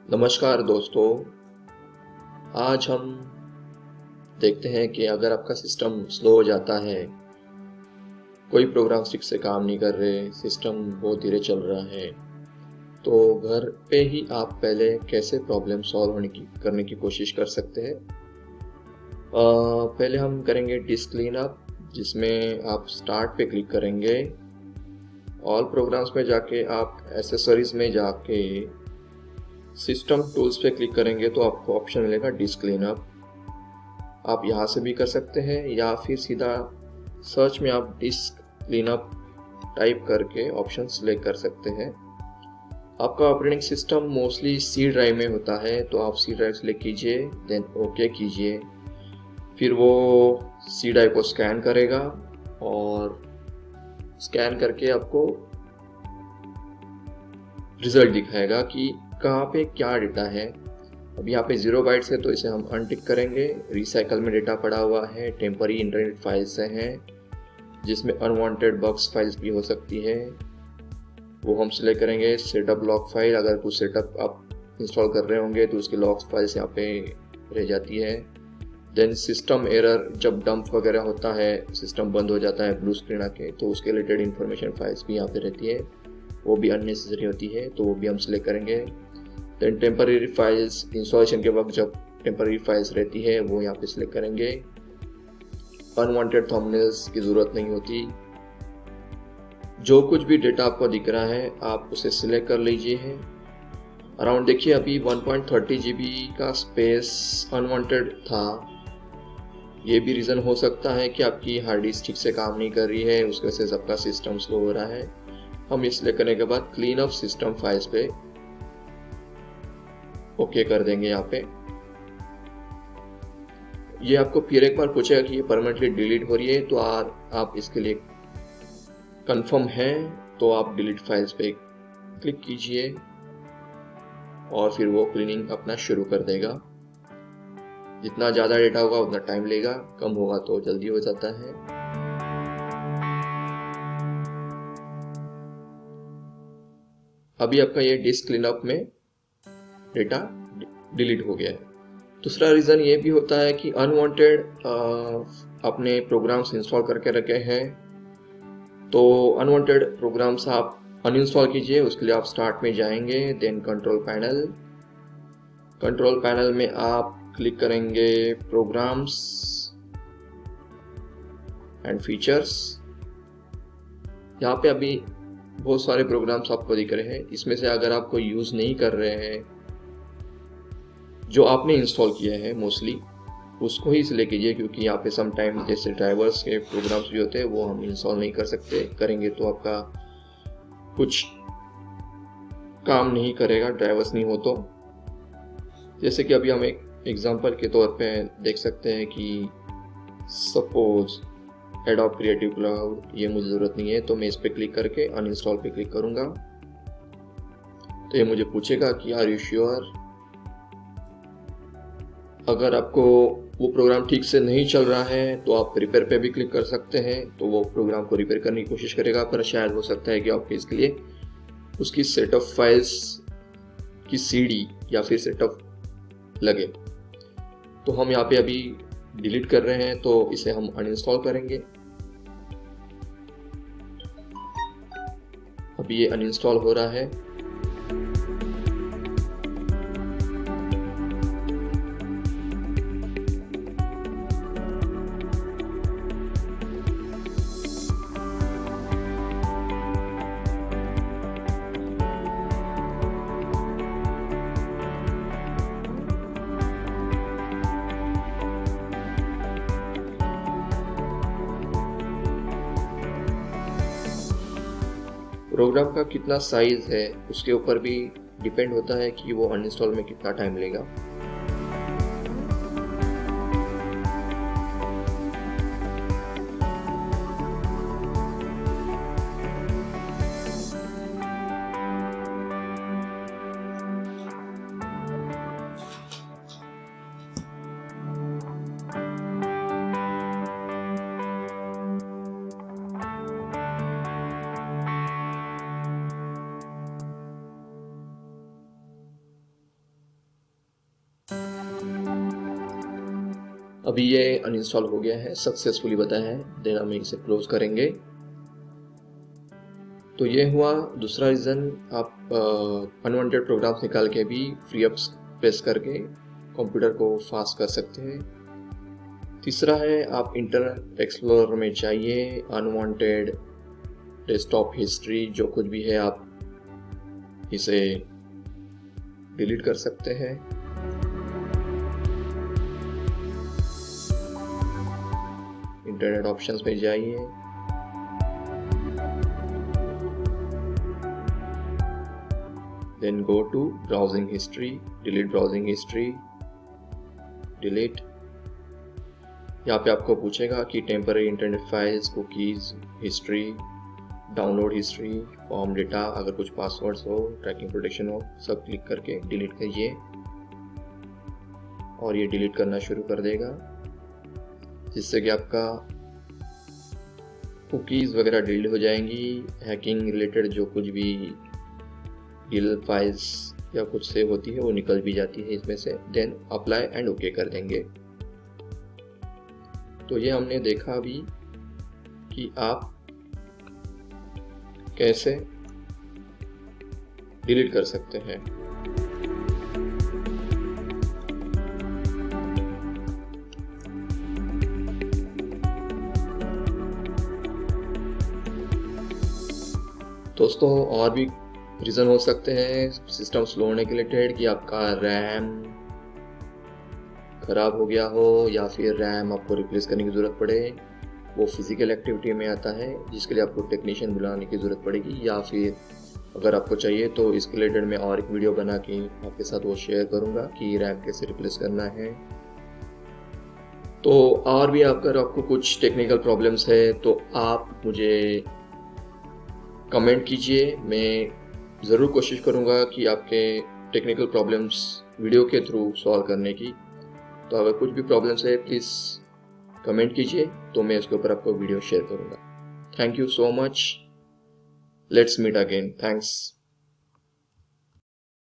नमस्कार दोस्तों। आज हम देखते हैं कि अगर आपका सिस्टम स्लो हो जाता है, कोई प्रोग्राम ठीक से काम नहीं कर रहे, सिस्टम बहुत धीरे चल रहा है, तो घर पे ही आप पहले कैसे प्रॉब्लम सॉल्व करने की कोशिश कर सकते हैं। पहले हम करेंगे डिस्क क्लीनअप, जिसमें आप स्टार्ट पे क्लिक करेंगे। ऑल प्रोग्राम्स में जाके आप एसेसरीज में जाके सिस्टम टूल्स पे क्लिक करेंगे तो आपको ऑप्शन मिलेगा डिस्क क्लीनअप। आप यहाँ से भी कर सकते हैं या फिर सीधा सर्च में आप डिस्क क्लीनअप टाइप करके ऑप्शन सिलेक्ट कर सकते हैं। आपका operating system mostly C drive में होता है, तो आप सी ड्राइव सिलेक्ट कीजिए, देन ओके कीजिए। फिर वो सी ड्राइव को स्कैन करेगा और स्कैन करके आपको रिजल्ट दिखाएगा कि कहाँ पे क्या डेटा है। अब यहाँ पे 0 बाइट्स है तो इसे हम अनटिक करेंगे। रिसाइकल में डेटा पड़ा हुआ है, टेम्पररी इंटरनेट फाइल्स हैं जिसमें अनवांटेड बग्स फाइल्स भी हो सकती है, वो हम सिलेक्ट करेंगे। सेटअप लॉग फाइल, अगर कुछ सेटअप आप इंस्टॉल कर रहे होंगे तो उसकी लॉग फाइल्स यहाँ पे रह जाती है। देन सिस्टम एरर, जब डंप वगैरह होता है, सिस्टम बंद हो जाता है ब्लू स्क्रीन आके, तो उसके रिलेटेड इन्फॉर्मेशन फाइल्स भी यहाँ पे रहती है, वो भी अननेसेसरी होती है, तो वो भी हम सिलेक्ट करेंगे। देन टेम्पररी फाइल्स, इंस्टॉलेशन के वक्त जब टेम्पररी फाइल्स रहती है वो यहाँ पे सिलेक्ट करेंगे। अनवांटेड थंबनेल्स की ज़रूरत नहीं होती। जो कुछ भी डेटा आपको दिख रहा है आप उसे सिलेक्ट कर लीजिए। अराउंड देखिए अभी 1.30 GB का स्पेस अनवांटेड था। ये भी रीज़न हो सकता है कि आपकी हार्ड डिस्क ठीक से काम नहीं कर रही है, उसकी वजह से सबका सिस्टम स्लो हो रहा है। हम ये सिलेक्ट करने के बाद क्लीन अप सिस्टम फाइल्स पे ओके कर देंगे। यहाँ पे ये आपको फिर एक बार पूछेगा कि ये परमानेंटली डिलीट हो रही है, तो आप इसके लिए कंफर्म है तो आप डिलीट फाइल्स पे क्लिक कीजिए और फिर वो क्लीनिंग अपना शुरू कर देगा। जितना ज़्यादा डेटा होगा उतना टाइम लेगा, कम होगा तो जल्दी हो जाता है। अभी आपका ये डिस्क क्लीनअप में डेटा डिलीट हो गया है। दूसरा रीज़न ये भी होता है कि अनवांटेड अपने प्रोग्राम्स इंस्टॉल करके रखे हैं, तो अनवांटेड प्रोग्राम्स आप अनइंस्टॉल कीजिए। उसके लिए आप स्टार्ट में जाएंगे, देन कंट्रोल पैनल में आप क्लिक करेंगे प्रोग्राम्स एंड फीचर्स। यहाँ पे अभी बहुत सारे प्रोग्राम्स आपको दिख रहे हैं, इसमें से अगर आप कोई यूज़ नहीं कर रहे हैं, जो आपने इंस्टॉल किया है मोस्टली, उसको ही सिलेक्ट कीजिए, क्योंकि यहाँ पे सम टाइम जैसे ड्राइवर्स के प्रोग्राम्स भी होते हैं वो हम इंस्टॉल नहीं कर सकते, करेंगे तो आपका कुछ काम नहीं करेगा, ड्राइवर्स नहीं हो तो। जैसे कि अभी हम एक एग्जांपल के तौर पे देख सकते हैं कि सपोज एडोब क्रिएटिव क्लाउड, ये मुझे ज़रूरत नहीं है, तो मैं इस पर क्लिक करके अनइंस्टॉल पे क्लिक करूँगा। तो ये मुझे पूछेगा कि आर यू श्योर। अगर आपको वो प्रोग्राम ठीक से नहीं चल रहा है तो आप रिपेयर पे भी क्लिक कर सकते हैं, तो वो प्रोग्राम को रिपेयर करने की कोशिश करेगा, पर शायद हो सकता है कि आपके इसके लिए उसकी सेटअप फाइल्स की CD या फिर सेटअप लगे। तो हम यहाँ पे अभी डिलीट कर रहे हैं, तो इसे हम अनइंस्टॉल करेंगे। अभी ये अनइंस्टॉल हो रहा है। प्रोग्राम का कितना साइज है उसके ऊपर भी डिपेंड होता है कि वो अनइंस्टॉल में कितना टाइम लेगा। अभी ये अनइंस्टॉल हो गया है, सक्सेसफुली बताया है। देन हम इसे क्लोज करेंगे। तो ये हुआ दूसरा रीज़न, आप अनवांटेड प्रोग्राम्स निकाल के भी फ्री अप प्रेस करके कंप्यूटर को फास्ट कर सकते हैं। तीसरा है, आप इंटरनेट एक्सप्लोरर में जाइए, अनवांटेड डेस्कटॉप हिस्ट्री जो कुछ भी है आप इसे डिलीट कर सकते हैं। इंटरनेट ऑप्शंस में जाइए, then go to browsing history, delete browsing history, delete. यहाँ पे आपको पूछेगा कि temporary internet files, cookies, history, download history, form data, अगर कुछ पासवर्ड्स हो, ट्रैकिंग प्रोटेक्शन हो, सब क्लिक करके डिलीट करिए और ये डिलीट करना शुरू कर देगा, जिससे कि आपका कुकीज़ वगैरह डिलीट हो जाएंगी। हैकिंग रिलेटेड जो कुछ भी डिल फाइल्स या कुछ सेव होती है वो निकल भी जाती है इसमें से। देन अप्लाई एंड ओके कर देंगे। तो ये हमने देखा अभी कि आप कैसे डिलीट कर सकते हैं। दोस्तों और भी रीज़न हो सकते हैं सिस्टम स्लो होने के रिलेटेड, कि आपका रैम ख़राब हो गया हो या फिर रैम आपको रिप्लेस करने की ज़रूरत पड़े। वो फिज़िकल एक्टिविटी में आता है जिसके लिए आपको टेक्नीशियन बुलाने की ज़रूरत पड़ेगी, या फिर अगर आपको चाहिए तो इसके रिलेटेड मैं और एक वीडियो बना के आपके साथ वो शेयर करूँगा कि रैम कैसे रिप्लेस करना है। तो और भी अगर आपको कुछ टेक्निकल प्रॉब्लम्स है तो आप मुझे कमेंट कीजिए, मैं ज़रूर कोशिश करूँगा कि आपके टेक्निकल प्रॉब्लम्स वीडियो के थ्रू सॉल्व करने की। तो अगर कुछ भी प्रॉब्लम्स है प्लीज़ कमेंट कीजिए, तो मैं इसके ऊपर आपको वीडियो शेयर करूँगा। Thank you so much, let's meet again, thanks.